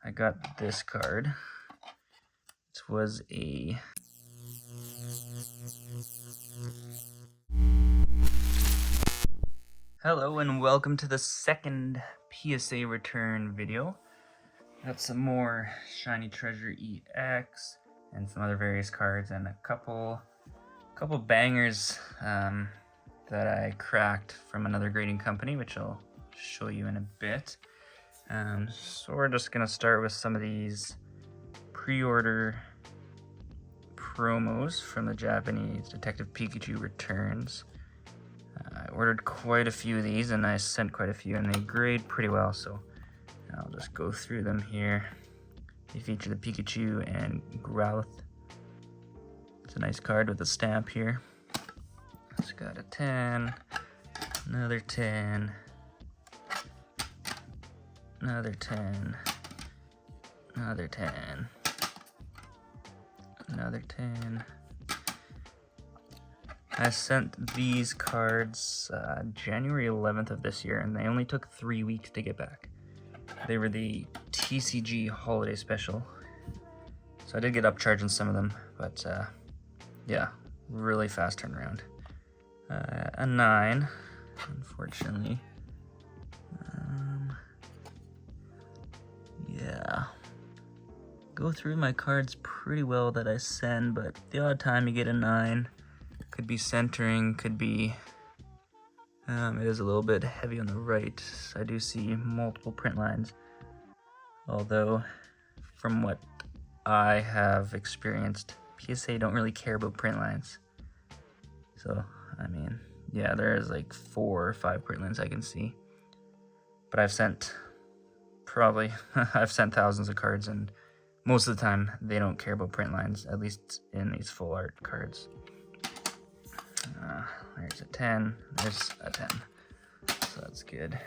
I got this card. It was a Hello and welcome to the second PSA return video. Got some more Shiny Treasure EX and some other various cards and a couple bangers that I cracked from another grading company, which I'll show you in a bit. So we're just gonna start with some of these pre-order promos from the Japanese Detective Pikachu returns. I ordered quite a few of these and I sent quite a few and they grade pretty well, so I'll just go through them here. They feature the Pikachu and Growlithe. It's a nice card with a stamp here. It's got a 10, another 10, another 10, another 10, another 10. I sent these cards January 11th of this year, and they only took 3 weeks to get back. They were the TCG holiday special, so I did get upcharged on some of them, but yeah, really fast turnaround. A 9, unfortunately. Yeah. Go through my cards pretty well that I send, but the odd time you get a 9. Could be centering, could be, it is a little bit heavy on the right. I do see multiple print lines, although from what I have experienced, PSA don't really care about print lines. So, I mean, yeah, there is like 4 or 5 print lines I can see. But I've sent I've sent thousands of cards, and most of the time they don't care about print lines, at least in these full art cards. There's a 10, there's a 10, so that's good.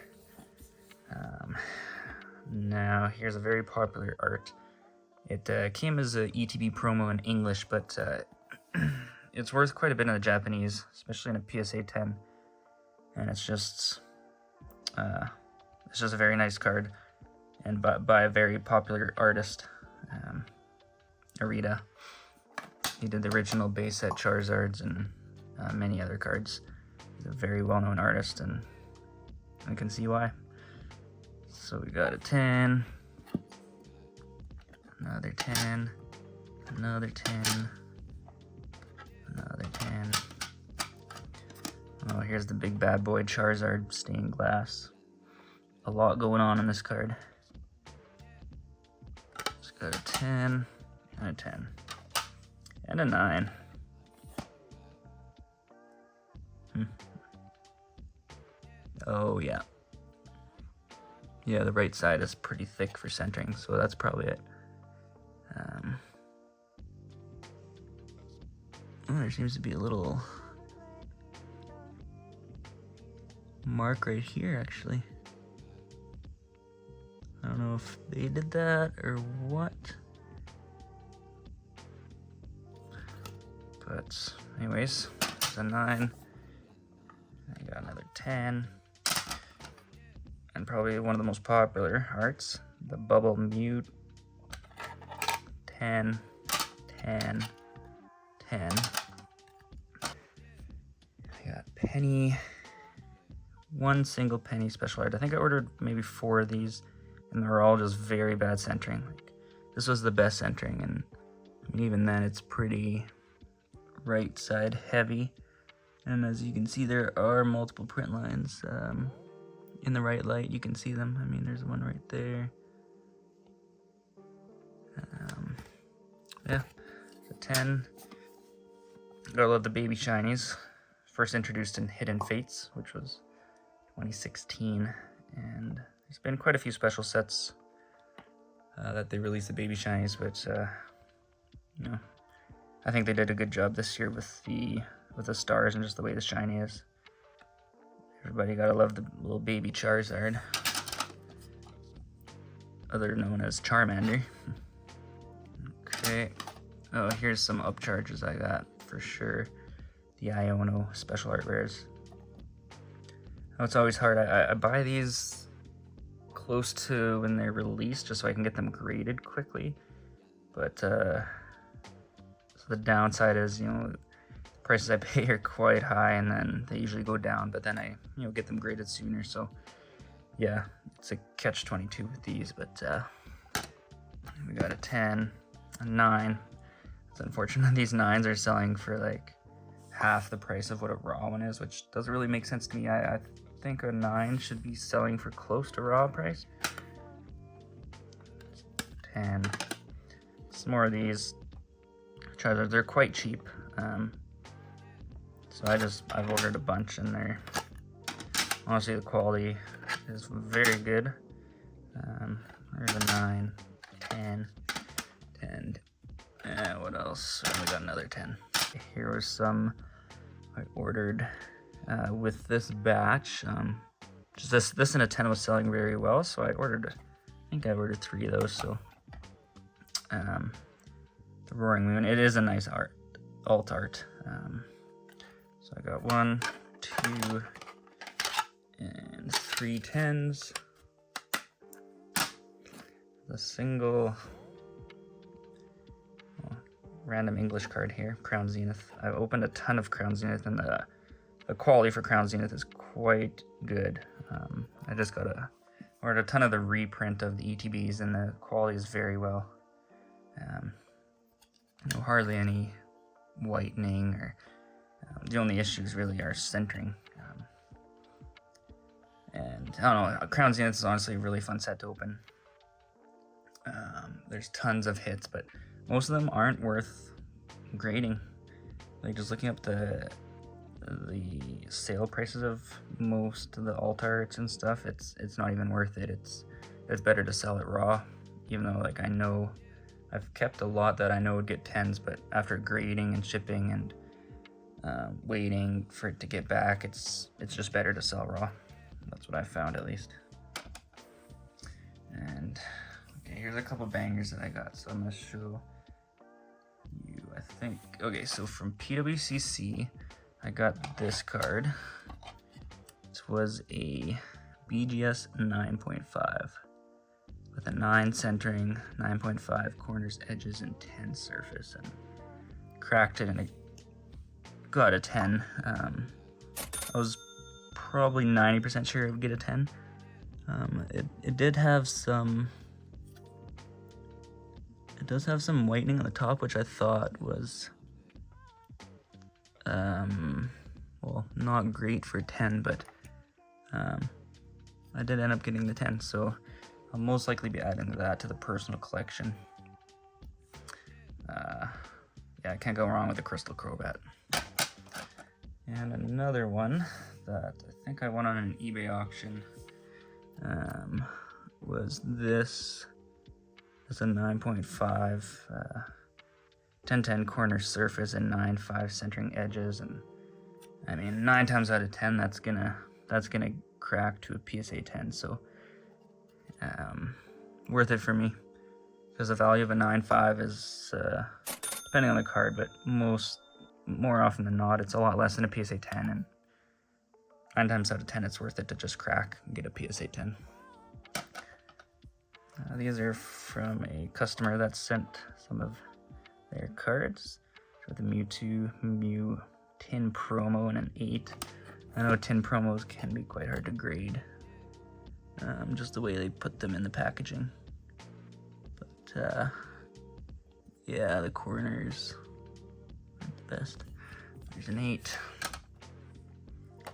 Now here's a very popular art. It came as a ETB promo in English, but it's worth quite a bit in the Japanese, especially in a PSA 10, and it's just a very nice card, and by a very popular artist, Arita. He did the original base set Charizards and many other cards. He's a very well-known artist, and I can see why. So we got a 10, another 10, another 10, another 10. Oh, here's the big bad boy Charizard stained glass. A lot going on in this card. It's got a 10, and a 10, and a 9. Oh yeah. Yeah, the right side is pretty thick for centering, so that's probably it. Oh, there seems to be a little mark right here, actually. I don't know if they did that or what. But anyways, it's a 9. I got another 10. And probably one of the most popular arts, the Bubble Mute. 10, 10, 10. I got Penny. One single Penny special art. I think I ordered maybe 4 of these, and they're all just very bad centering. Like, this was the best centering, and I mean, even then it's pretty right side heavy. And as you can see, there are multiple print lines. In the right light, you can see them. I mean, there's one right there. Yeah, it's a 10. Gotta love the baby shinies. First introduced in Hidden Fates, which was 2016. And there's been quite a few special sets that they released the baby shinies, but you know, I think they did a good job this year with the stars and just the way the shiny is. Everybody gotta love the little baby Charizard, other known as Charmander. Okay. Oh, here's some upcharges I got for sure. The Iono special art rares. Oh, it's always hard. I buy these close to when they're released, just so I can get them graded quickly. But so the downside is, you know, the prices I pay are quite high, and then they usually go down, but then I, you know, get them graded sooner. So yeah, it's a catch-22 with these. But we got a 10, a 9. It's unfortunate these 9s are selling for like half the price of what a raw one is, which doesn't really make sense to me. I think a 9 should be selling for close to raw price. 10. Some more of these. They're quite cheap. So I've ordered a bunch, and they're honestly, the quality is very good. There's a 9, 10, 10. What else? We got another 10. Here was some I ordered with this batch. Just this and a 10 was selling very well, so I think I ordered 3 of those. So the Roaring Moon, it is a nice alt art. So I got 1, 2, and 3 10s. The single random English card here, Crown Zenith. I've opened a ton of Crown Zenith, and the quality for Crown Zenith is quite good. I just ordered a ton of the reprint of the ETBs, and the quality is very well. Hardly any whitening, or the only issues really are centering. And I don't know, Crown Zenith is honestly a really fun set to open. There's tons of hits, but most of them aren't worth grading. Like, just looking up the sale prices of most of the alt arts and stuff, it's not even worth it. It's better to sell it raw, even though, like, I know I've kept a lot that I know would get 10s, but after grading and shipping and waiting for it to get back, it's just better to sell raw. That's what I found, at least. And okay, here's a couple bangers that I got, so I'm gonna show you. I think, okay, so from PWCC I got this card. This was a BGS 9.5 with a 9 centering, 9.5 corners, edges, and 10 surface, and cracked it, and it got a 10. I was probably 90% sure it would get a 10. It did have some. It does have some whitening on the top, which I thought was, well, not great for 10, but I did end up getting the 10, so I'll most likely be adding that to the personal collection. Yeah, I can't go wrong with the Crystal Crobat. And another one that I think I won on an eBay auction was this. It's a 9.5 10-10 corner surface and 9.5 centering edges, and I mean, 9 times out of 10 that's gonna crack to a PSA 10. So worth it for me, because the value of a 9.5 is depending on the card, but more often than not, it's a lot less than a PSA 10, and 9 times out of 10 it's worth it to just crack and get a PSA 10. These are from a customer that sent some of their cards. So the Mewtwo, Mew tin promo, and an 8. I know tin promos can be quite hard to grade, just the way they put them in the packaging. But yeah, the corners aren't the best. There's an 8.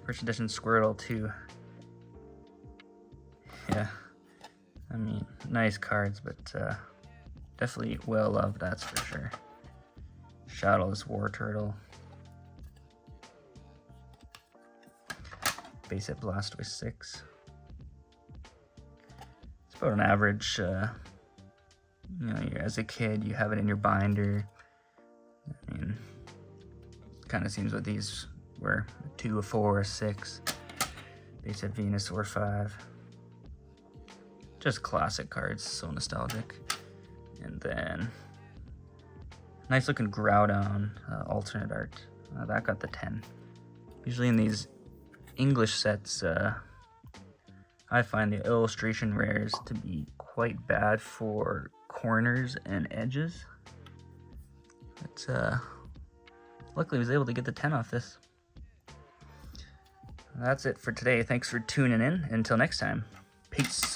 First edition Squirtle too. Yeah. I mean, nice cards, but definitely well loved, that's for sure. Shadowless War Turtle. Base Hit Blastoise 6. It's about an average, as a kid, you have it in your binder. I mean, kind of seems what these were. A 2, a 4, a 6. Base Hit Venusaur 5. Just classic cards, so nostalgic. And then nice looking Groudon alternate art. That got the 10. Usually in these English sets, I find the illustration rares to be quite bad for corners and edges. But luckily I was able to get the 10 off this. That's it for today. Thanks for tuning in. Until next time, peace.